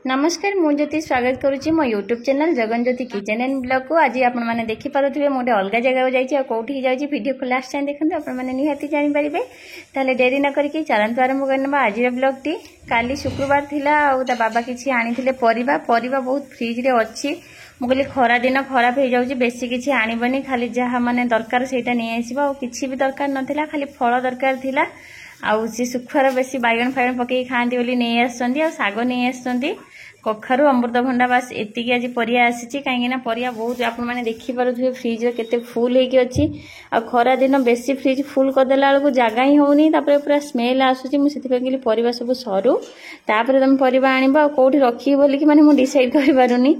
नमस्कार मु ज्योति स्वागत करुच्ची मो YouTube channel Jagan Jyoti kitchen and blog को आज आपण मैंने देखिपे मोटे अलग जगह जाइए कौटी जाइए वीडियो को लास्ट टाइम देखते आपण मैंने निहाती जानीपारे ताले डेरी न करके चलतु आरंभ करना आज ब्लॉग टी काली शुक्रवार थिला ता बाबा किसी आनी परिवा बहुत फ्रिज रे अच्छी मु कहली खरा दिन खराब हो जाऊँ बेसी किसी आणबनी खाली जहाँ माने दरकार से नहीं आसो किसी भी दरकार नाला खाली फल दरकार थिला आउ सी सुखुआर बेसी बैगन फैगन पकई खाती बोली नहीं आसुँच शाग नहीं आसुँच कखारू अमृतभंडा बास एतिकी आज परिया आसी कहीं परिया बहुत आपने देखिपे फ्रिज केते फुल होगी अच्छी आ खरा दिन बेसी फ्रिज फुल करदेला बेलू जगह ही होनी पूरा स्मेल आसूसी मुझे कहली परिवा सब सरू तापर तुम परिवा आण कौटी रखी बोलिकी माने मु डिसाइड कर पारुनी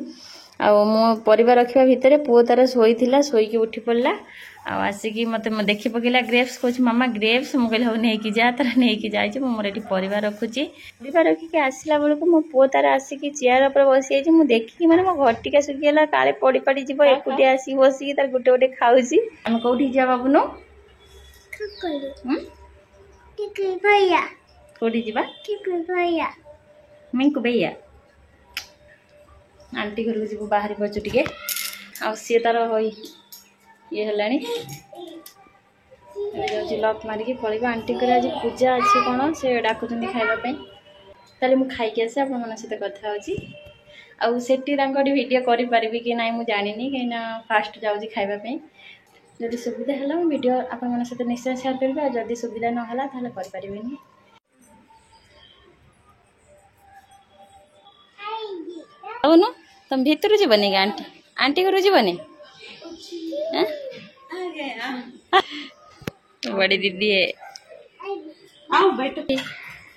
आ मो परिवा रखा भितर पुओ तार शोला शोक उठी पड़ा आसिकी मत देखी पकेला ग्रेप्स कह मामा ग्रेप्स मुझे हाँ नहीं जा तार नहीं जाए मोर ये परिवा रखुची परिवा रखिकी आसला बेलू मो पुओ तार आसिकी चेयर पर बसी जाइए मुझे देखिकी मैंने मो घर टिका सुखीगला काले पड़ी पड़ी जीव एकुटिया आसिक बसिकी तार गोटे गोटे खाऊसी आम कौटी जा बाबुनो कौटी जा मिंकु भैया आंटी घर को जीव बाहर पचु टे आ सी तार ये है लक मारिकी पलैब आंटी को आज पूजा अच्छी कौन से डाकुं खावाई ताले मुझे खाई आसे आप सहित कथा होती वीडियो करी कि ना मुझे जानी कहीं फास्ट जाऊँगी खावाई जदि सुविधा है वीडियो आपण सहित निश्चय शेयर करेंगे जदि सुविधा नाला करें तुम भीतर जीवनी कि आंटी आंटी घर जीवनी बड़ी दीदी है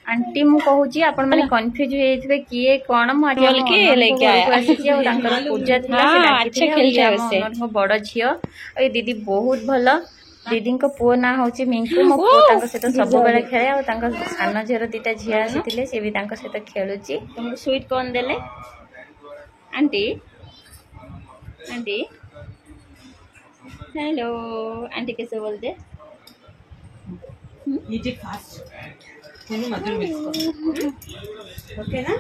आंटी मु कहूँ आपण मैंने कन्फ्यूज होइथिबे किए कोन मु आज लेके आया पूजा थी बड़ झियो ए दीदी बहुत भल दीदी को पुओ ना हूँ मिंकू मो पुओ सहित सब बेले खेले और सान झीर दीटा झी आसी सी भी सहित खेलुची तुमको स्वीट कौन देले आंटी आंटी हेलो आंटी कैसे बोलते ओके ना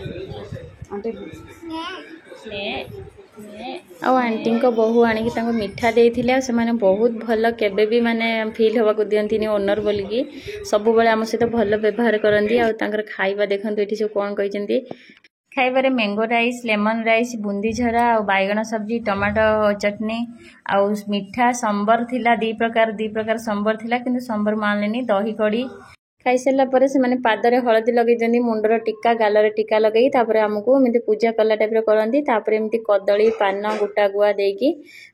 आंटी को बहु आणिकी मिठा देते से बहुत भल केबे भी माने फील होगा दिखती ओनर बोलिकी सब बेले आम सहित भल व्यवहार करती और खाइबा देखो ये सब कौन कहते खाइबारे mango rice lemon rice boondi झरा और बैगन सब्जी टमाटो चटनी आउ मिठा संबर थिला दी प्रकार संबर थिला किंतु संबर मानलेनी दही कड़ी खाई सारा पर से पादरे हलदी लगे मुंडर टीका गालरे टीका लगे आमको एमती पूजा कला टाइप करती एमती कदली पान गोटा गुआ देकी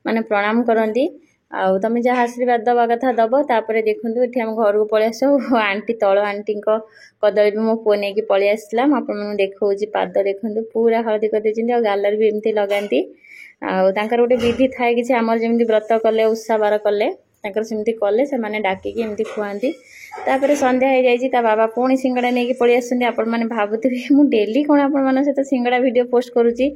माने प्रणाम करती आउ तुम जहाँ आशीर्वाद दवा कथा दब तापर देखूँ ये आम घर को पलि आस आंटी तल आंटी कदली भी मो पुओ नहीं पलि आसला मुझे देखा पाद देखूँ पूरा हलदी कर गालर भी एमती लगाती आर गोटे विधि थाए कि आमर जमी व्रत कले उषा बार कले सेमती कले से मैंने डाकिकी एमती खुआती तापर संध्या हो जाए बाबा पुणी सिंगड़ा नहीं पलि आसुँच आपण मैंने भावुथे मुझे डेली कौन आप सहित सिंगड़ा वीडियो पोस्ट करुच्ची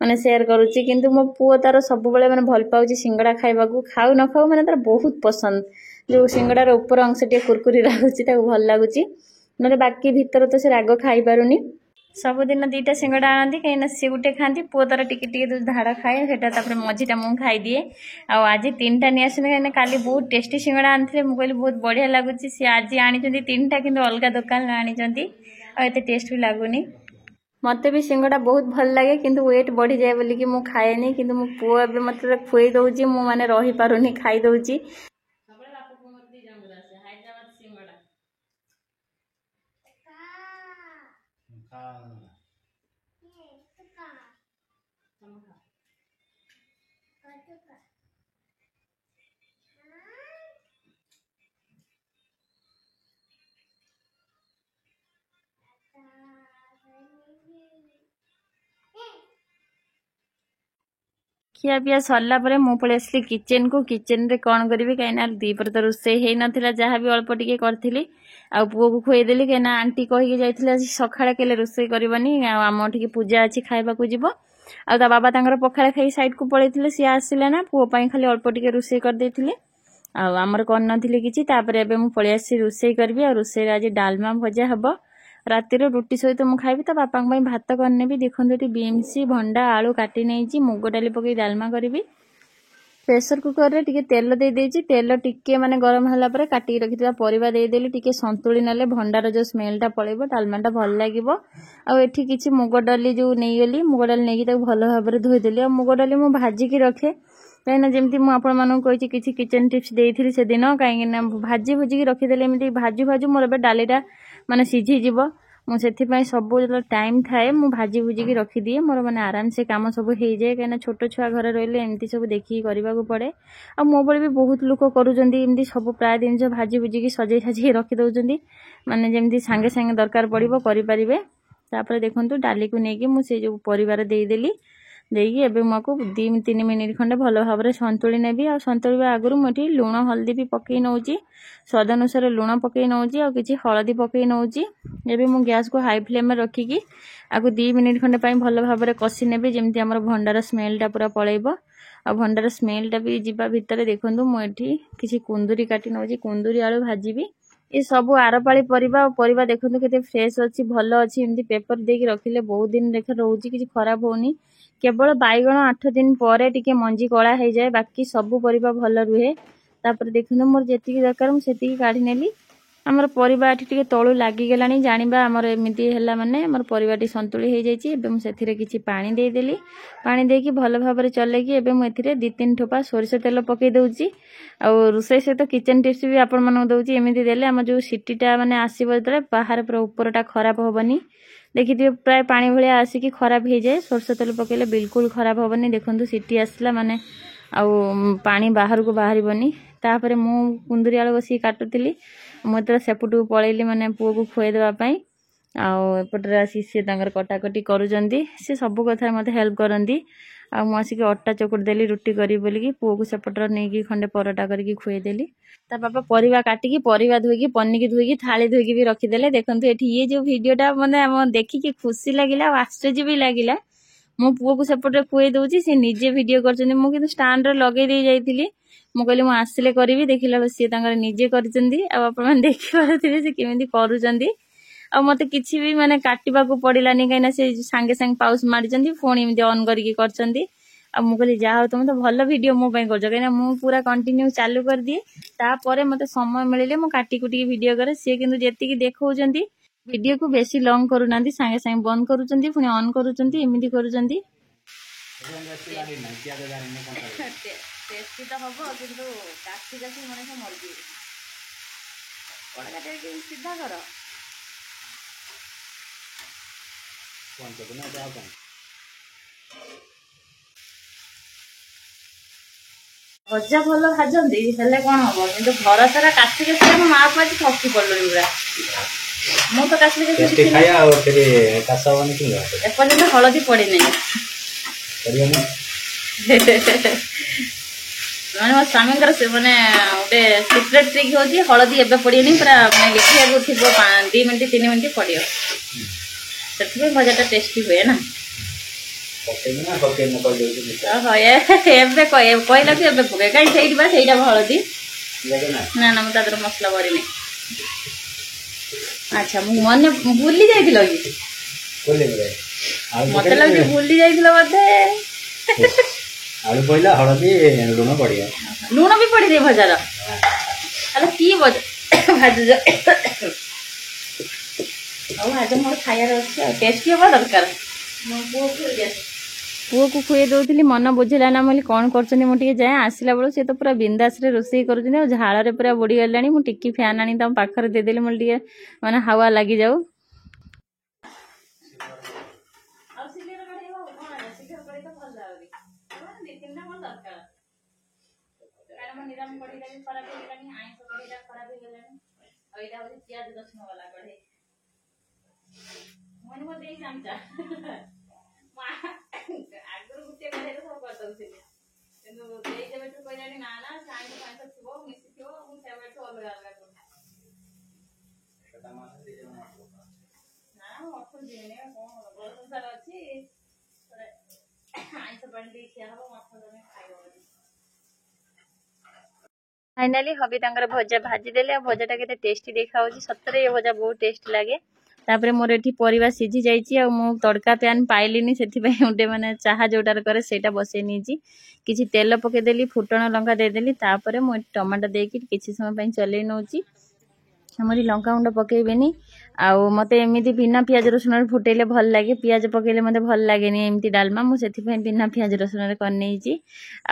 माने शेयर करुच्ची किंतु मो पुओ तार सब बेले भल पाऊँ सिंगड़ा खाइबा खाऊ न खाऊ मैंने तार बहुत पसंद जो सिंगड़ार ऊपर अंश टे कुरकुरी लगुच भल लगुच ना बाकी भीतर तो से राग खाई पारुनी सबुदिन दीटा सिंगड़ा आनती कहीं सी गोटे खाती पुओ तार टिके धाड़ खाए से मझीटा मुझे खाईदिए आज 3टा नहीं आस कहीं काली बहुत टेस्टी सिंगड़ा आनी मुझे बहुत बढ़िया लगुच सी आज आनी 3टा कि अलग दुकान आनी आते टेस्ट भी लगुनि मत भी सिंगड़ा बहुत भल लगे किंतु वेट बढ़ी जाए बोलिकी मु खाएनी किंतु मो पुओ एबे मत खुई दउची मु माने रही पारुनी खाई दउची खिया पिया सरला परे मु पळे आसली किचन को किचन रे कौन करी कहीं दीपर तो रोसे ही नाला जहाँ भी अल्प टिके करी आ पुओ को खुएदेली कहीं आंटी कहीकि जाइए सकाଳେ केले रोसे करनी आम टी पूजा अच्छी खाइबा जीव आ बाबा तांकर पखाड़ खाई साइड को पलैते सी आसिले ना पुओ खाली अल्प टिके रोसे करदे आमर कर नी कि पलि आसी रोसे करी रोसे आज डालमा भजा हम रातिर रुटी सहित मु खाइबी ता बापा भात करनेबी। देखो ये बीन्स भंडा आलू काटी नहीं मुग डाली पकई डालमा करी। प्रेसर कुकर रे टिके तेल दे देछि। तेल टिके माने गरम हला पर काटी रखिथिबा परिबा दे देली टिके संतुली नले भंडार जो स्मेलटा पळेबो डालमाटा भल लागिबो। आ एठी किछि मुग डाली जो नेई गेली मुग डाली नेकी ताको भल भाबरे धोई देली। आ मुग डाली मु भाजी की रखे कहीं जेमती मु आपण मानू कहिछि किछि किचन टिप्स देइथिली से दिन कहीं ना भाजी भुजी की रखी देले एमती भाजी भाजू मोर बे डालीटा माने सिझी जिवो। मु सेथि पई सब जो टाइम थाए मु भाजी भुजी की रखी दिए मोर माने आराम से काम सब हो जाए। कहीं छोट छुआ घर रहिले एमती सब देखि करबा को पड़े। आ मो बळे भी बहुत लोक करूजंदी एमती सब प्राय दिन जो भाजी भुजी की सजै सजै रखी दउजंदी माने जेमती संगे संगे दरकार पड़िबो करि परिबे। तापर देखंतु डाली को नेकी मु से जो परिवार देई देली देगी एबे मको 2-3 मिनिट खंडे भल भाव संतुली नेबी। आ संतुलिबा आगुरु मोटी लूण हल्दी भी पकई नउची स्वाद अनुसार लूण पकई नउची आ किछि हळदी पकई नउची। एबे मु गैस को हाई फ्लेम में रखी की आगु 2 मिनिट खंडे पई भल भाव कसी नेबी जेमती हमर भंडार स्मेलटा पूरा पळेइबो। आ भंडार स्मेलटा भी जिबा भितरे देखंतु मु एठी किछि कुंदुरी काटी नउची कुंदुरी आलू भाजीबी। ये सब आरपाली परिबा देखंतु केते फ्रेश अछि भल अछि एमती पेपर देकी रखिले बहुत दिन देख रहउची किछि खराब होनी। केवल बैगण 8 दिन पर टिके मंजी कला हो जाए बाकी सब परिबा भल रुहे। तापर देखंतु मोर जेतिकी दरकार मु सेतिकी काढी नेली। हमर परिबा एठी टिके तळु लागि गेलानी जानिबा हमर एमिति हैला माने हमर परिबाटी संतुली हो जाईची। एबे मु सेथिरे किछि पानी देई देली पानी देकी भल भाबरे चलेकी एबे मु एथिरे 2-3 ठोपा सोरिष तेल पकई दउची। आ रोसई से तो किचन टिप्स भी आपण मानू दउची एमिति देले हम जो सिटीटा माने आसीबो तळे बाहर पूरा ऊपरटा खराब होबनी। देखिए प्राय पानी भलिया आसिकी खराब हो जाए सोरष तेल पकेले बिल्कुल खराब होबनी। देखंतु सिटी आसला माने आउ पानी बाहर को बाहरी बनी। तापरे मु कुंदुरी आलू बसी काटुतिली मु तर सेपुटू पळेली माने पुओ को खुए देबा पई। आउ एपटरे आसी से तांगर कटाकटी करूजंदी से सब कथा मते हेल्प करंदी। आ मु आसी के अट्टा चकुट देली रुटी करी बोली की पुओ को सेपटर नेकी खंडे परोटा करके खुए देली। ता पापा परिवा काटिकी परिवा धोईकी पन्नीकी धोईकी थाली धोईकी भी रखी देले। देखंतु एठी ये जो वीडियोटा माने हम देखि के खुशी लागिला आश्चर्य भी लागिला। मो पुओ को सेपटे खुए दउची से निजे वीडियो करचंदी मु किंतु स्टैंड रे लगे दे जाईतिली। मु कहली मु आसिले करबी देखिला से तांगर निजे करचंदी। आ आपण माने देखि पारथिबे से केमिति करूचंदी। आ मते किछि भी माने काटिबा को पडिलानी काइना से संगे संग पाउस मारिचंदी फोन एमिति ऑन करके करचंदी। आ मु कहली जा हो तुम तो भल वीडियो मो पई करजो काइना मु पूरा कंटिन्यू चालू कर दिए। तापरे मते समय मिलिले मु काटी कुटी वीडियो करे से किंतु जेति की देखौचंदी वीडियो को बेसी लॉन्ग करूनांदी संगे संगे बंद करूचंदी पुनी ऑन करूचंदी एमिति करूचंदी। टेस्टी तो हबो किंतु काठी काठी मने से मर जिवे कोन काटे कि सीधा करो कोन तो ना जा कोन भजा भल भाजंदी हेले कोन हबो किंतु घर सारा काठी काठी हम मां को आज ठकी पड़लनी पूरा मु तो काठी काठी खाया और फिर कासा बने कि एपन तो हळदी पड़ी नहीं करियो ना माने मो स्वामी से माने गोटे सिक्रेट ट्रिक होची हळदी एबे पड़ियनी पूरा माने लिखिया को थिबो 2 मिनिट 3 मिनिट पड़ियो सेति भजाटा टेस्टी हुए ना पकेना पकेना कर देउची हां एबे कहला कि एबे पके काई सेइडी बा सेइडा हळदी ना ना मु तादर मसला भरी नहीं। अच्छा मु मन भूली जाइतिलो कि बोले मते लगे भूली जाइतिलो बते आलू पहिला हळदी लूण पड़िया लूण भी पड़ी रे भजार अरे की भाज आज मोर खाइबार अच्छे टेस्टी हवा दरकार पुओ को खुए दउतिली मन बुझिला ना मोली कौन करछनी मु टिके जाए आसिला बेलु से तो पूरा बिंदास रे रोसई करूछनी और झाळ रे पूरा बुडी गलानी मु टिकी फैन आनी तम पाखर दे देली मोली टिके माने हवा लागि जाऊ और सिलेर कढे हो कोन सिलेर कढे तो भल लागी माने देखिन ना मन दरकार कारण मन निराम कढे लागि खराब हो गेलानी आइस कढेला खराब हो गेलानी और एटा होती प्याज रसुन वाला कढे मन मो देई चामचा आगुर गुटे कढे तो सब कर दउथिले किंतु देई जेबे तो कहलानी ना ना साइड पांच थिबो मिसी थिबो मु सेबे तो अलग अलग कर कटा मास दे जे ना मठो दिने कोन बड़ संसार अछि आइस पानी दे खिया हबो मठो दने खाइबो फाइनली हबी तांगर भजा भाजी देले भजाटा केते टेस्टी देखा होची सतरे ये भजा बहुत टेस्टी लागे तापर मोर एठी परिवा सिझी जाइए आ मु तड़का पैन पाइलिनी से गोटे माने चाहा जोटार करे सेटा बसई नीची किछि तेल पकेदेली फुटण लंका देदेली तापर मु टमाटो देकी किछि समय पई चलै नउची हमरी लंका गुंड पकेबेनी आउ मते एमिति बिना पियाज रसुन फुटेले भल लागे पियाज पकेले मते भल लागेनी एमिति डालमा मु सेथि पई बिना पियाज रसुन रे करनेइची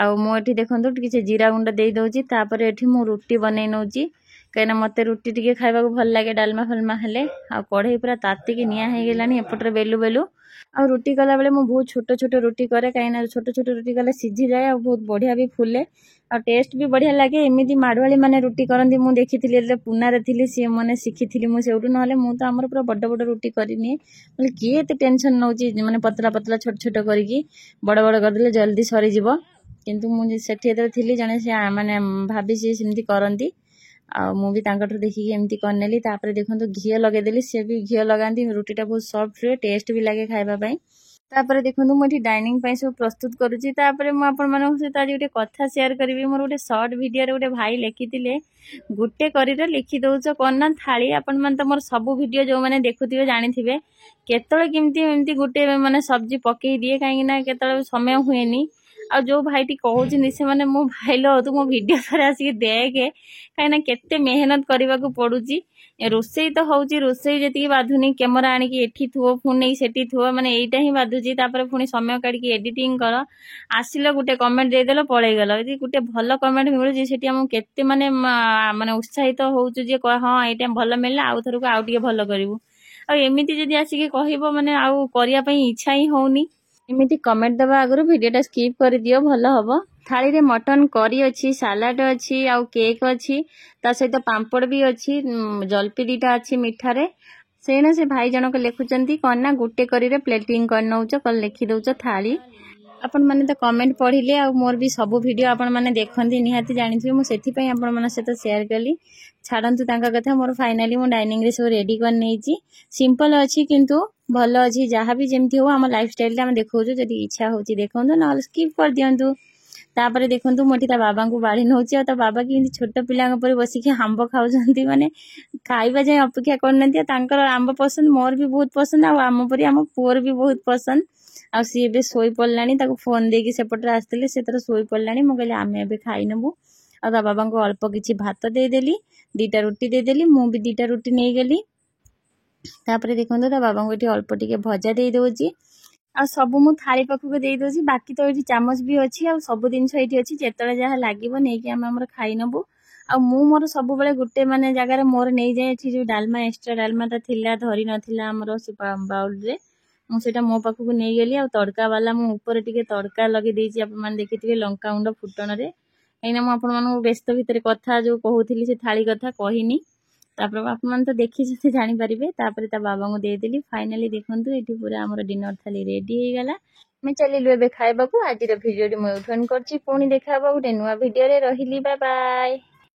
आउ मु एठी देखंतु किछि जीरा गुंड देई दउची तापर एठी मु रोटी बनै नउची कहीं मते रुटी टिके खाइबा भल लगे डालमा फलमा हेले आ कढ़ई पूरा तातिकी निया हो गलानी एपटे बेलु बेलु आ रुटी कला बेले मु बहुत छोट छोट रुटी करे कहीं छोट छोट रुटी कले सीझी जाए और बहुत बढ़िया भी फुले आ टेस्ट भी बढ़िया लगे एमती माड़ुआली माने रुटी करंदी मु देखिथिली पुनारे थिली सी माने शिखिथिली मु सेउटु नहले मु तो हमर पूरा बड़ बड़ रुटी करनी बोले किए एते टेंशन नउची माने पतला पतला छोट छोट करिकी बड़ बड़ करदेले जल्दी सरी जिवो किंतु मु सेठी एते थिली जने से माने भाबी सी सिमती करंदी आ मु भी तांकठु देखिकी एमती करनेली तापर देखंतु घिया लगेदेली से भी घिया लगांती रुटीटा बहुत सॉफ्ट रे टेस्ट भी लागे खाइबा पई तापर देखंतु मु एठी डाइनिंग पई सब प्रस्तुत करूची तापर मु आपन मानक से आज गोटे कथा शेयर करबी मोर गोटे शॉर्ट वीडियो रे गोटे भाई लिखितिले गुटे करीरे लिखि दउछ कोन थाली आपन मन त मोर सब वीडियो जो माने देखुथिबे जानिथिबे केतळे किमती एमती गुटे माने सब्जी पकेई दिए काहे ना केतळे समय हुएनी आ जो भाईटी कहउछिन से माने मो भाईलो तू मो वीडियो थरे आसी देखे काहे ना केते मेहनत करबा को पडुची रोसई तो होउची रोसई जेती बाधुनी कैमरा आनी की एठी थुओ पुनी सेठी थुओ माने एइटा ही बाधुची तापर पुनी समय काढी की एडिटिंग कर आसिलो गुटे कमेंट दे देलो पळै गेलो यदि गुटे भलो कमेंट मिलुची सेठी हम केते माने माने उत्साहित होउछु जे हां एटा भलो मिलला आउ थरको आउ टिके भलो करिवु आ एमिति जदी आसी के कहिबो माने आउ करिया पई इच्छा ही होउनी एमिति कमेंट दबा आगु वीडियोटा स्किप कर दियो भलो हबो थाली रे मटन करी अछि सलाड अछि आउ केक अछि ता सहित पांपड़ भी अछि जलपी दीटा अछि मिठा रे सेना से भाई जनक लेखुचंती कोना गुटे करी रे प्लेटिंग कर नउच कल लिखि दउच थाली अपन माने तो कमेंट पढ़िले आ मोर भी सब वीडियो अपन माने देखंती निहाती जानिथिबे मु सेथि पई अपन माने से तो शेयर कली छाड़ंतु तांका कथा मोर फाइनली मु डाइनिंग रे सब रेडी कर नेइची सिंपल अछि किंतु भलो अछि जहाँ भी जेमती हो हम लाइफस्टाइल हम देखौछु जदी इच्छा होची देखंतु न स्किप कर दियंतु तापर देखंतु मोठी ता बाबा को बाड़ी नउची आ ता बाबा की छोट पिला पर बसी के आंब खाउजंती माने खाइबा जाय अपेक्षा करनंती तांकर आंब पसंद मोर भी बहुत पसंद आ आम परी आम पुअर भी बहुत पसंद आ सी एबे सोई पड़लानी ताको फोन देकी सेपटरे आस्तिले से तर सोई पड़लानी मु कहले आमे एबे खाइ नबु आ ता बाबा को अल्प किछि भात दे देली दीटा रोटी दे देली मु भी दीटा रोटी नै गेली तापर देखंतु ता बाबा को एठी अल्प टिके भजा दे दोची आ सब मु थाली पाखु दे दोची बाकी तो एठी चामच भी अछि आ सब दिनस एठी अछि जेतळे जहा लागिवो नै कि हमर खाइ नबु आ मु मोर सब बेले गुटे माने जगह रे मोर नै जाय एठी जो डालमा एक्स्ट्रा डालमा ता थिला धरि नथिला हमर से बाउल रे मु सेटा मो पाखु को नै गेली आ तड़का वाला मु ऊपर टिके तड़का लगे देची आप मान देखिथिबे लंका गुंड फुटण रे एना मु आपन मानु व्यस्त भितरे कथा जो कहउथिली से थाली कथा कहिनी तापर आप मान तो देखि जति जानि परिबे तापर ता बाबा को दे देली फाइनली देखंतु एठी पूरा हमर डिनर थाली रेडी हे गला मैं चलिलु एबे खाइबा को आज रे वीडियो मु उठन करची पुनी देखाबा गुटे नुवा वीडियो रे रहिली बाय बाय।